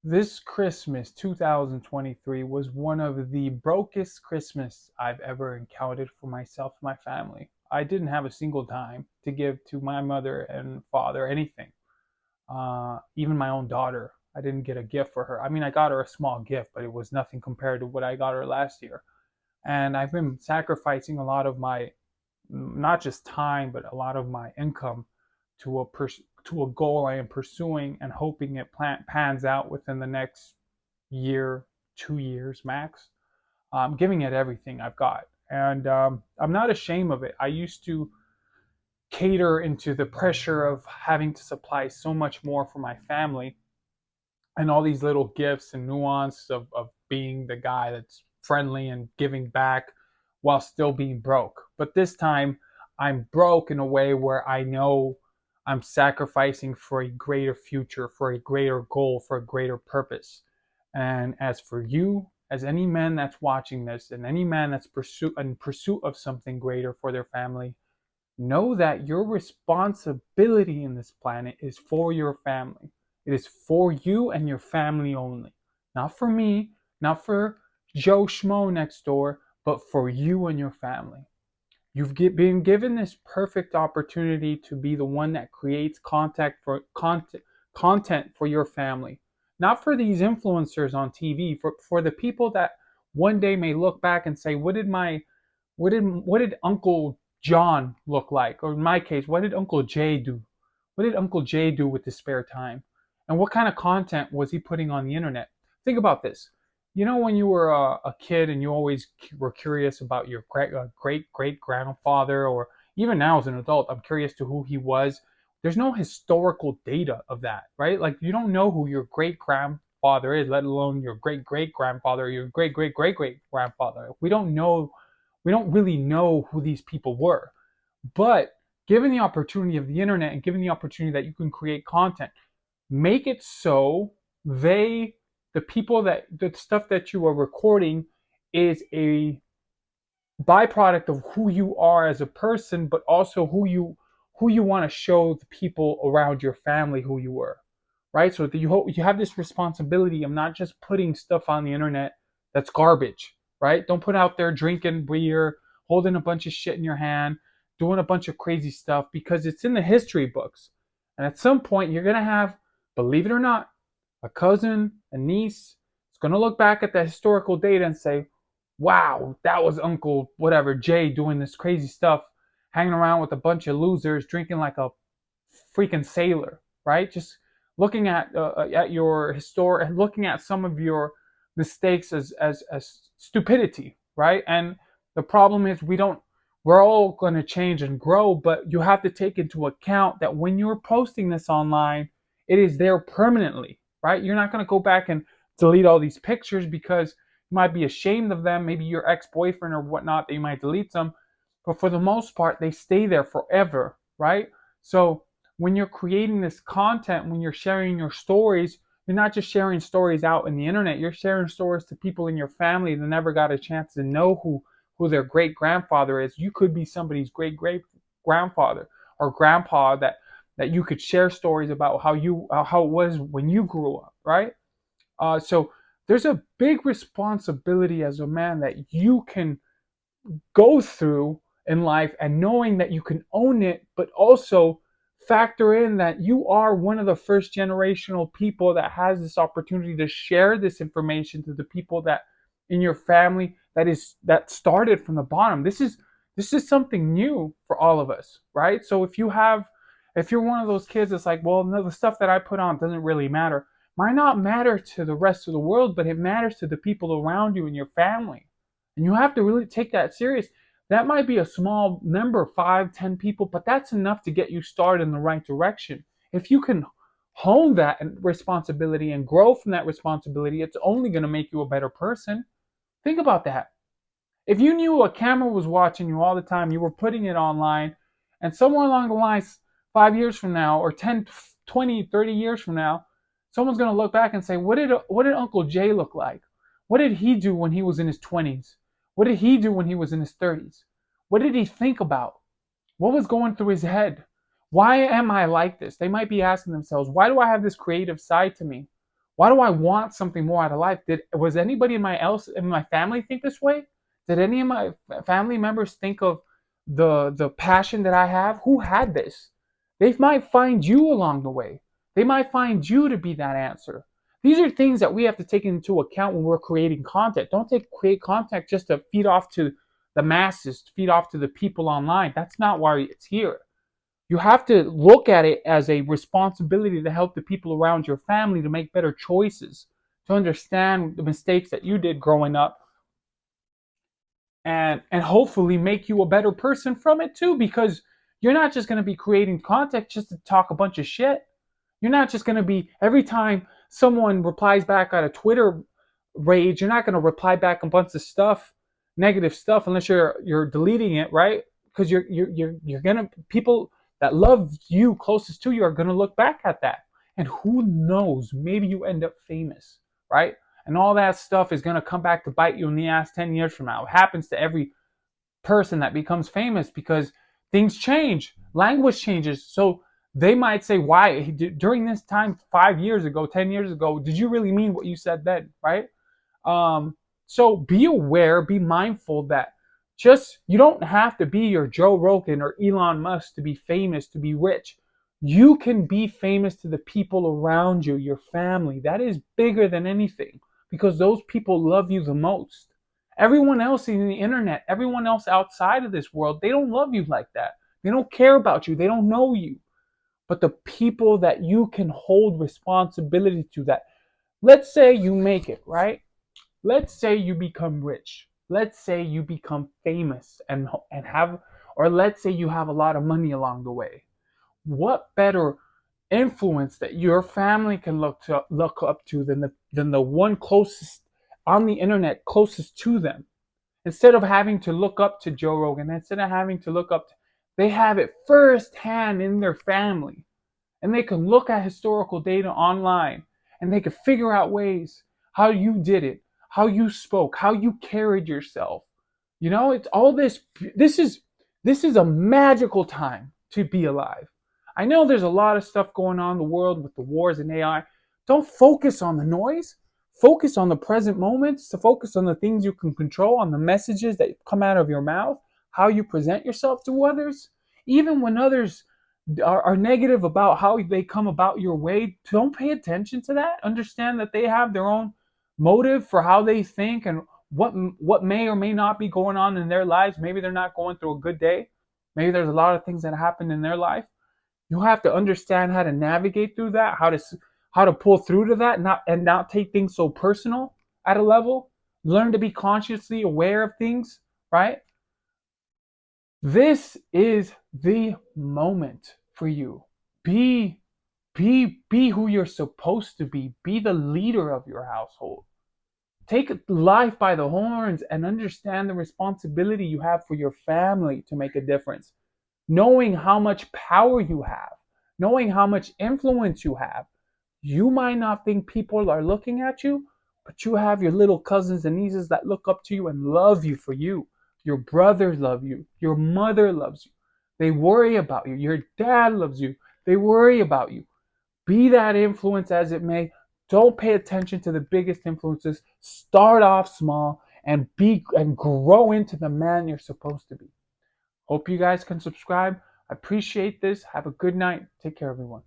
This Christmas, 2023, was one of the brokest Christmas I've ever encountered for myself and my family. I didn't have a single dime to give to my mother and father anything. Even my own daughter, I didn't get a gift for her. I mean, I got her a small gift, but it was nothing compared to what I got her last year. And I've been sacrificing a lot of my, not just time, but a lot of my income to to a goal I am pursuing and hoping it pans out within the next year, 2 years max. I'm giving it everything I've got, and I'm not ashamed of it. I used to cater into the pressure of having to supply so much more for my family and all these little gifts and nuance of being the guy that's friendly and giving back while still being broke. But this time, I'm broke in a way where I know I'm sacrificing for a greater future, for a greater goal, for a greater purpose. And as for you, as any man that's watching this, and any man that's in pursuit of something greater for their family, know that your responsibility in this planet is for your family. It is for you and your family only. Not for me, not for Joe Schmo next door, but for you and your family. You've been given this perfect opportunity to be the one that creates content for your family. Not for these influencers on TV, for the people that one day may look back and say, what did Uncle John look like? Or in my case, what did Uncle Jay do? What did Uncle Jay do with his spare time? And what kind of content was he putting on the internet? Think about this. You know, when you were a kid and you always were curious about your great grandfather, or even now as an adult, I'm curious to who he was. There's no historical data of that, right? Like, you don't know who your great grandfather is, let alone your great great grandfather, or your great great great great grandfather. We don't really know who these people were. But given the opportunity of the internet and given the opportunity that you can create content, make it so the people that the stuff that you are recording is a byproduct of who you are as a person, but also who you want to show the people around your family who you were, right? So that you have this responsibility of not just putting stuff on the internet that's garbage, right? Don't put out there drinking beer, holding a bunch of shit in your hand, doing a bunch of crazy stuff, because it's in the history books. And at some point, you're gonna have, believe it or not, a cousin, a niece, is gonna look back at the historical data and say, wow, that was Uncle whatever Jay doing this crazy stuff, hanging around with a bunch of losers, drinking like a freaking sailor, right? Just looking at your histor and looking at some of your mistakes as stupidity, right? And the problem is we're all going to change and grow, but you have to take into account that when you're posting this online, it is there permanently, right? You're not going to go back and delete all these pictures because you might be ashamed of them, maybe your ex-boyfriend or whatnot, that you might delete them, but for the most part they stay there forever, right? So when you're creating this content, when you're sharing your stories, you're not just sharing stories out in the internet, you're sharing stories to people in your family that never got a chance to know who their great grandfather is. You could be somebody's great great grandfather or grandpa that you could share stories about how it was when you grew up, right? So there's a big responsibility as a man that you can go through in life, and knowing that you can own it, but also factor in that you are one of the first generational people that has this opportunity to share this information to the people that in your family that started from the bottom. This is something new for all of us, right? So if you're one of those kids that's like, well, no, the stuff that I put on doesn't really matter, might not matter to the rest of the world, but it matters to the people around you and your family. And you have to really take that serious. That might be a small number, 5, 10 people, but that's enough to get you started in the right direction. If you can hone that responsibility and grow from that responsibility, it's only going to make you a better person. Think about that. If you knew a camera was watching you all the time, you were putting it online, and somewhere along the lines, 5 years from now, or 10, 20, 30 years from now, someone's going to look back and say, what did Uncle Jay look like? What did he do when he was in his 20s? What did he do when he was in his 30s? What did he think about? What was going through his head? Why am I like this? They might be asking themselves, why do I have this creative side to me? Why do I want something more out of life? Was anybody in my family think this way? Did any of my family members think of the passion that I have? Who had this? They might find you along the way. They might find you to be that answer. These are things that we have to take into account when we're creating content. Don't create content just to feed off to the masses, to feed off to the people online. That's not why it's here. You have to look at it as a responsibility to help the people around your family to make better choices, to understand the mistakes that you did growing up, and hopefully make you a better person from it too, because you're not just going to be creating content just to talk a bunch of shit. You're not just going to be, every time someone replies back at a Twitter rage, you're not going to reply back a bunch of stuff, negative stuff, unless you're deleting it, right? Because you're going to, people that love you closest to you are going to look back at that. And who knows, maybe you end up famous, right? And all that stuff is going to come back to bite you in the ass 10 years from now. It happens to every person that becomes famous because things change, language changes. So they might say, why during this time 5 years ago, 10 years ago, did you really mean what you said then, right? So be aware, be mindful that just, you don't have to be your Joe Rogan or Elon Musk to be famous, to be rich. You can be famous to the people around you, your family. That is bigger than anything, because those people love you the most. Everyone else in the internet, everyone else outside of this world, they don't love you like that. They don't care about you. They don't know you. But the people that you can hold responsibility to, that, let's say you make it, right? Let's say you become rich. Let's say you become famous and have, or let's say you have a lot of money along the way. What better influence that your family can look up to than the one closest on the internet, closest to them? Instead of having to look up to Joe Rogan, instead of having to look up to, they have it firsthand in their family. And they can look at historical data online, and they can figure out ways how you did it, how you spoke, how you carried yourself. You know, it's all this. This is a magical time to be alive. I know there's a lot of stuff going on in the world with the wars and AI. Don't focus on the noise. Focus on the present moments, to focus on the things you can control, on the messages that come out of your mouth, how you present yourself to others. Even when others are negative about how they come about your way, don't pay attention to that. Understand that they have their own motive for how they think and what may or may not be going on in their lives. Maybe they're not going through a good day. Maybe there's a lot of things that happen in their life. You have to understand how to navigate through that, how to pull through to that, not take things so personal at a level. Learn to be consciously aware of things, right? This is the moment for you. Be who you're supposed to be. Be the leader of your household. Take life by the horns and understand the responsibility you have for your family to make a difference. Knowing how much power you have, knowing how much influence you have. You might not think people are looking at you, but you have your little cousins and nieces that look up to you and love you for you. Your brothers love you. Your mother loves you. They worry about you. Your dad loves you. They worry about you. Be that influence as it may. Don't pay attention to the biggest influences. Start off small and grow into the man you're supposed to be. Hope you guys can subscribe. I appreciate this. Have a good night. Take care, everyone.